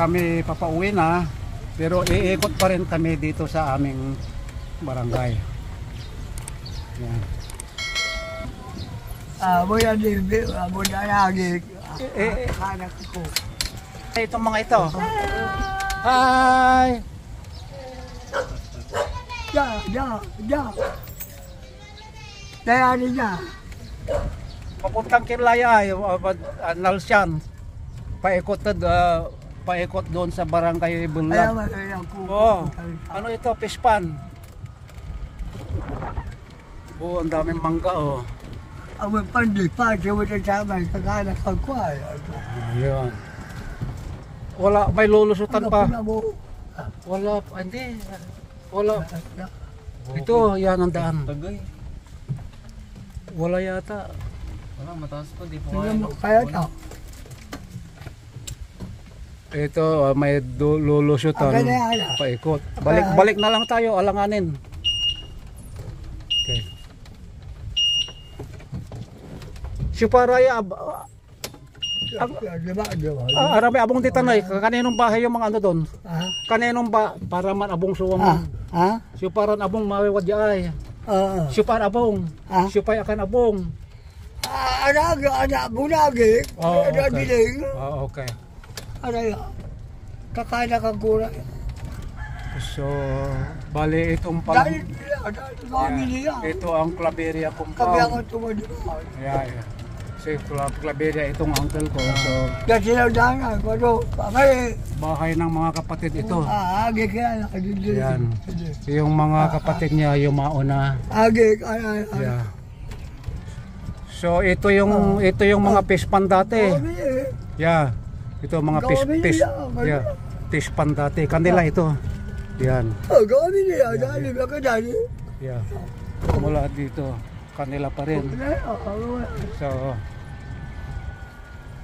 Kami papauwi na, pero iikot pa rin kami dito sa aming barangay. Yan. Itong mga ito. Hi! Papuntang Kilaya, Nalsyan. Paikot doon sa barangay Bulag. Oh, ano ito? Pispan. Oh, ang daming mangga oh. Ang pandipa, siya sama sa kanak pagkuhay. Ayun. Wala, may lulusutan pa. Wala, hindi. Wala. Ito, yan ang daan. Wala yata. Wala, mataas ko, di po kaya ito. Ito, may lulusutan. Paikot. Balik na lang tayo, alanganin. Okay. Si Paraya, arami abong titanay, kaninong bahay yung mga ano doon? Kaninong ba, para man abong suwang. Si Paran abong mawiwad ay. Si Par abong. Si Pay akan abong. Anak bunagi. Okay. Aray, kakana kang gulay. So, bali itong ito ang Claveria compound. Kami ako tumadi. Yeah. Si Claveria itong uncle ko. So, kasi lang dana ko do. Bahay ng mga kapatid ito. Agi kaya nakagigil. Yan. Yung mga kapatid niya yung mauna. Agi. Yeah. So, ito yung mga pispan dati. Yeah. Ito mga pispan dati. Kanila ito. Yan. Gawin niya. Dali ba ka dali? Yeah. Mula dito. Kanila pa rin. So,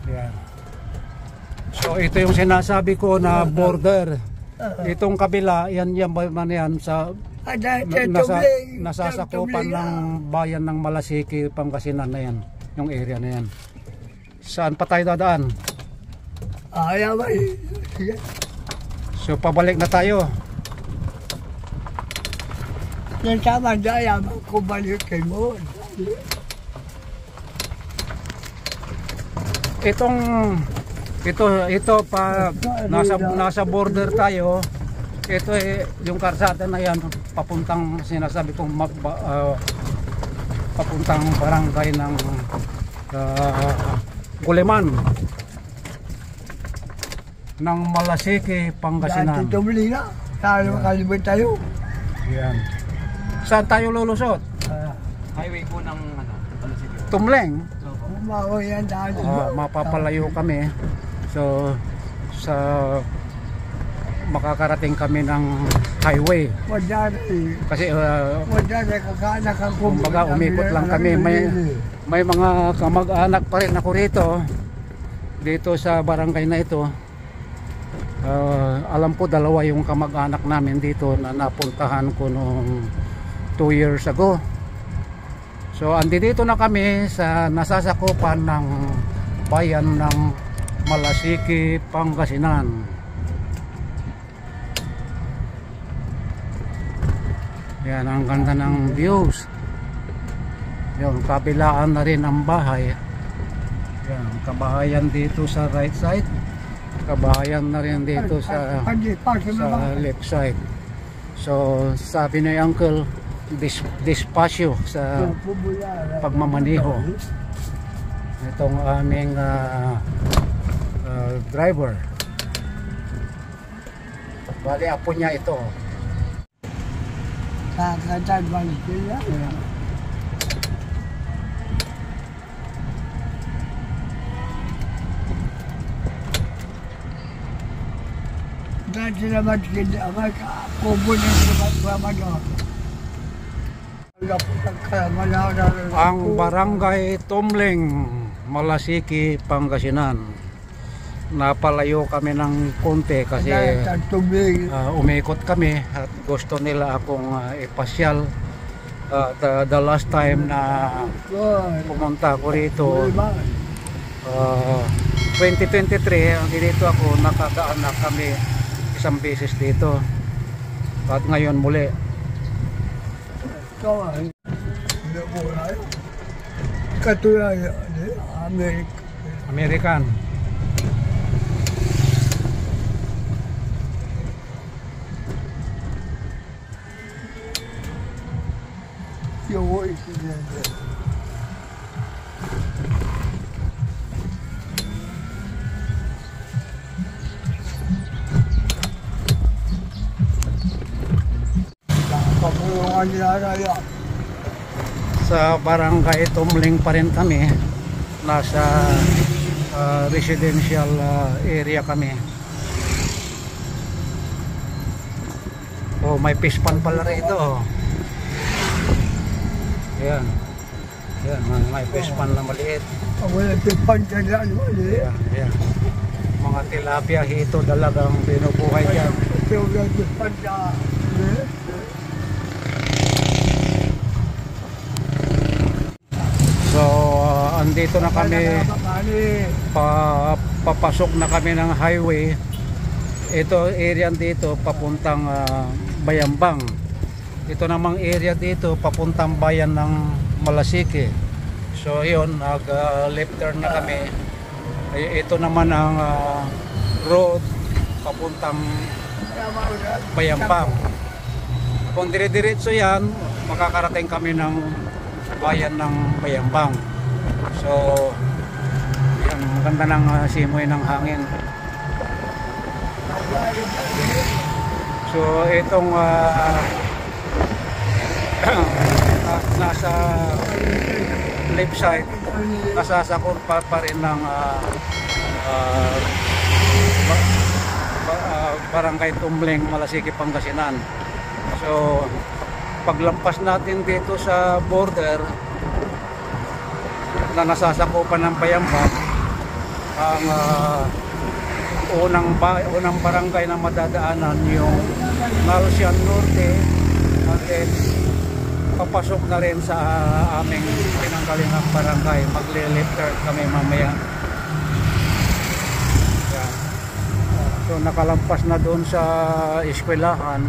yan. So, ito yung sinasabi ko na border. Itong kabila, yan sa nasasakupan ng bayan ng Malasiki, Pangasinan na yan. Yung area na yan. Saan pa tayo dadaan? Ayaw ba eh. So pabalik na tayo. Yan sama daya makubalik kay mo. Ito pa nasa border tayo. Ito yung karsada na yan papuntang sinasabi kong papuntang barangay ng Guliman ng Malasiki, Pangasinan. Dito muli na. Tayo kalibot tayo. Yan. Saan tayo lulusot? Highway po ng Malasiki. Tumleng. Umawa yan dahil. Mapapalayo kami. So sa makakarating kami ng highway. Kasi kumbaga umikot lang kami. May mga kamag-anak pa rin ako rito. Dito sa barangay na ito. Alam po dalawa yung kamag-anak namin dito na napuntahan ko noong 2 years ago. So andito na kami sa nasasakupan ng bayan ng Malasiki, Pangasinan. Yan ang ganda ng views. Yung kabilaan na rin ang bahay. Yan, kabahayan dito sa right side. Kabahayan na rin dito sa left side. So sabi ni Uncle, dispasyo sa pagmamaniho. Itong aming driver. Bali apo niya ito. Kakatan balik nila. Dati naman kita kubo na naman ang barangay Tumleng, Malasiki, Pangasinan. napalayo kami ng konti kasi Tubig. umikot kami at gusto nila akong ipasyal. The last time na pumunta ako rito, 2023, dito ako nakadaan na kami isang beses dito. At ngayon muli. Katulad American. yung voice niya. Kapulungan nila na yan. Sa barangay Tumling pa rin kami. Nasa residential area kami. Oh, may pispan pala rito. Oh. Ayan. Ayan, may pispan na maliit. Wala pipan ka dyan. Ayan, ayan. Mga tilapia, hito, dalagang binubuhay dyan. Wala pipan ka. So, andito na kami. Papasok na kami ng highway. Ito area dito papuntang Bayambang. Ito namang area dito papuntang bayan ng Malasike. So yun, nag left turn na kami. Ito naman ang road papuntang Bayambang. Kung dire-diretso yan, makakarating kami ng bayan ng Bayambang. So yan, maganda ng simoy ng hangin. So itong nasa left side, nasasakop pa rin ng barangay Tumling, Malasike, Pangasinan. So paglampas natin dito sa border na nasasakupan ng Bayambang, ang unang barangay na madadaanan yung Nalsian Norte, at then papasok na rin sa aming pinanggalingang barangay. Magle-left turn kami mamaya. Yan. So nakalampas na doon sa eskwelahan.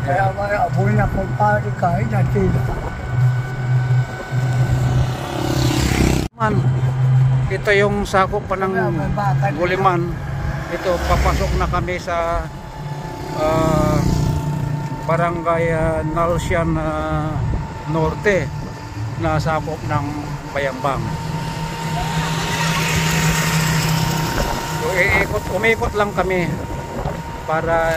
Kaya apoy na kung pari kahit na tila. Ito yung sakop pa ng Guliman. Ito, papasok na kami sa barangay Nalsian Norte na sakop ng Bayambang. So, umikot lang kami para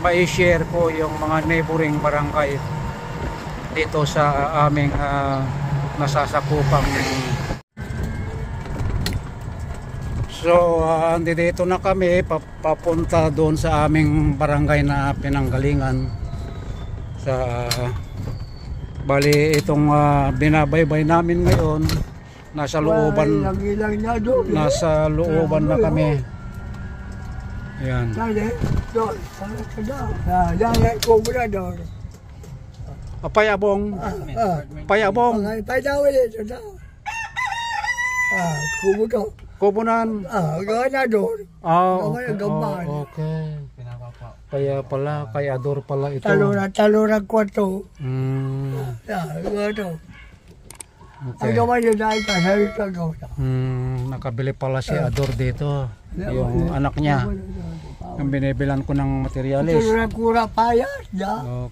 ma-share ko yung mga neighboring barangay dito sa aming nasasakupang. So andito na kami papunta doon sa aming barangay na pinanggalingan. Sa bali itong binabaybay namin ngayon, nasa looban na kami. Ayan. Payabong. Payabong. Kubunan. Ganador. Okay. Kaya pala, kaya ador pala ito. Talura kwarto. Okay. Nakabili pala si Ador dito. Yung anak niya. Yung binibilan ko ng materialis.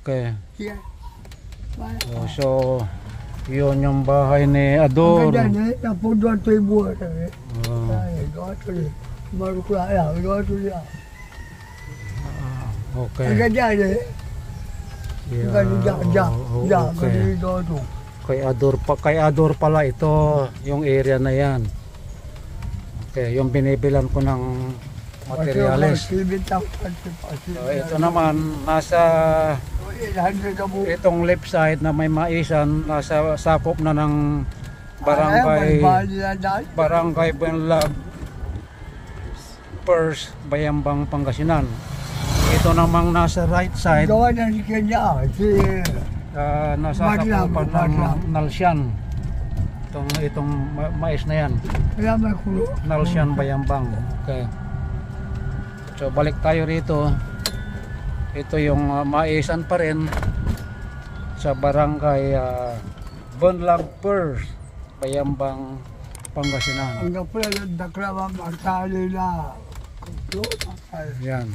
Okay. So, yun yung bahay ni Ador. Okay. Kay Ador pala ito, yung area na yan. Okay, yung binibilan ko ng materialis. So, ito naman nasa itong left side na may maisan, nasa sakop na ng Barangay Benlag Pers, Bayambang, Pangasinan. Ito namang nasa right side, Gawa na si Kenya, si nasa sakupan ng Nalsian. Itong mais na yan, kaya may kulo. Nalsian, Bayambang. Okay. So balik tayo rito. Ito yung maisan pa rin sa barangay Benlag Pers, Bayambang, Pangasinan. Ang kapula ng daklawang magtali na. Yan.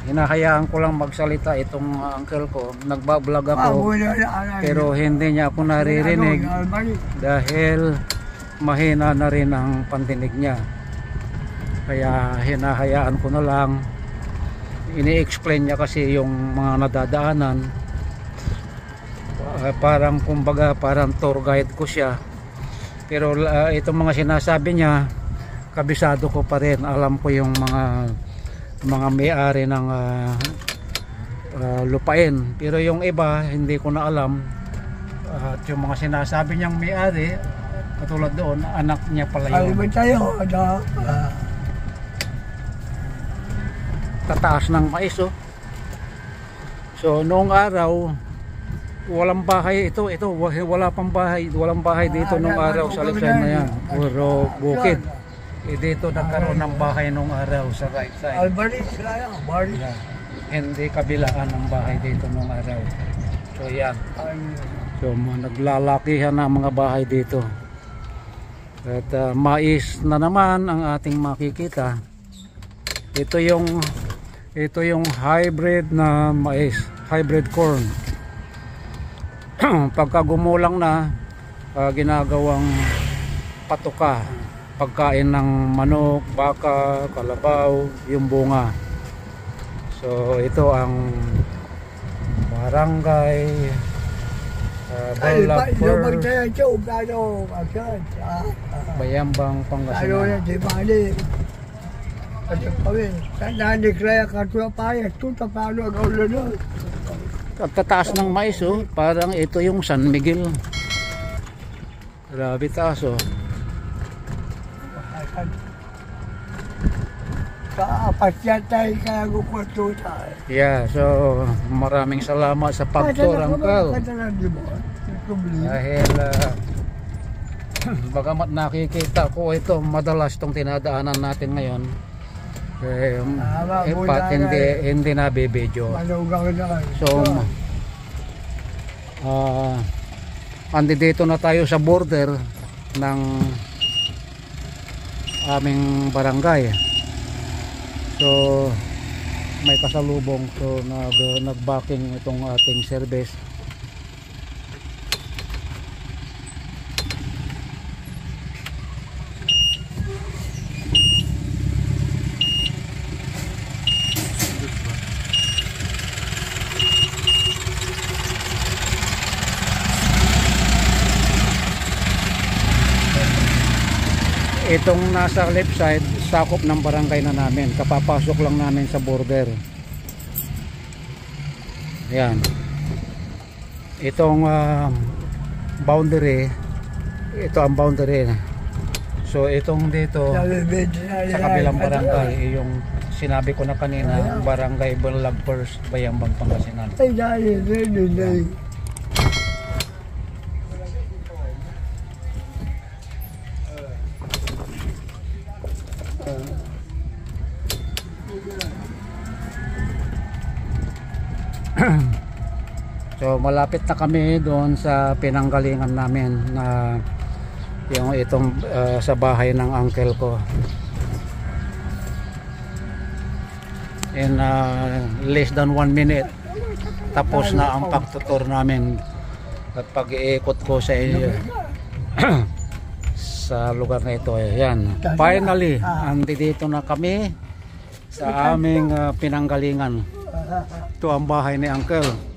Hinahayaan ko lang magsalita itong uncle ko. Nagbablog ako pero hindi niya ako naririnig dahil mahina na rin ang pandinig niya. Kaya hinahayaan ko na lang. Ini-explain niya kasi yung mga nadadaanan. Parang kumbaga parang tour guide ko siya. Pero itong mga sinasabi niya, kabisado ko pa rin. Alam ko yung mga may-ari ng lupain. Pero yung iba hindi ko na alam. At yung mga sinasabi niyang may-ari, katulad doon, anak niya pala yun. Ay, tayo, Tataas ng mais, oh. So noong araw walang bahay ito, wala pang bahay, walang bahay dito noong araw sa left side na yan. Puro bukid. Dito nagkaroon ng bahay nung araw sa right side. Yeah. Hindi kabilaan ng bahay dito nung araw. So yan. So naglalakihan na ang mga bahay dito. At mais na naman ang ating makikita. Ito yung hybrid na mais, hybrid corn. Pagka gumulang na, ginagawang patuka. Pagkain ng manok, baka, kalabaw, yung bunga. So ito ang barangay Benlag Pers, Bayambang, Pangasinan. Ang tataas ng mais, oh, parang ito yung San Miguel. Grabe taas, oh. Yeah, so maraming salamat sa pagtour, uncle. Dahil bagamat nakikita ko ito, madalas itong tinadaanan natin ngayon. Hindi na bibidyo. So andito na tayo sa border ng aming barangay. So may kasalubong, so nag-backing itong ating service. Itong nasa left side, sakop ng barangay na namin. Kapapasok lang namin sa border. Ayan. Itong boundary, ito ang boundary. So itong dito sa kabilang barangay, yung sinabi ko na kanina, barangay Benlag Pers, Bayambang, Pangasinan. So malapit na kami doon sa pinanggalingan namin na yung itong sa bahay ng uncle ko. In less than 1 minute tapos na ang pagtutur namin at pag-iikot ko sa sa lugar na ito. Ayan. Finally, andito na kami sa aming pinanggalingan. Ito ang bahay ni uncle.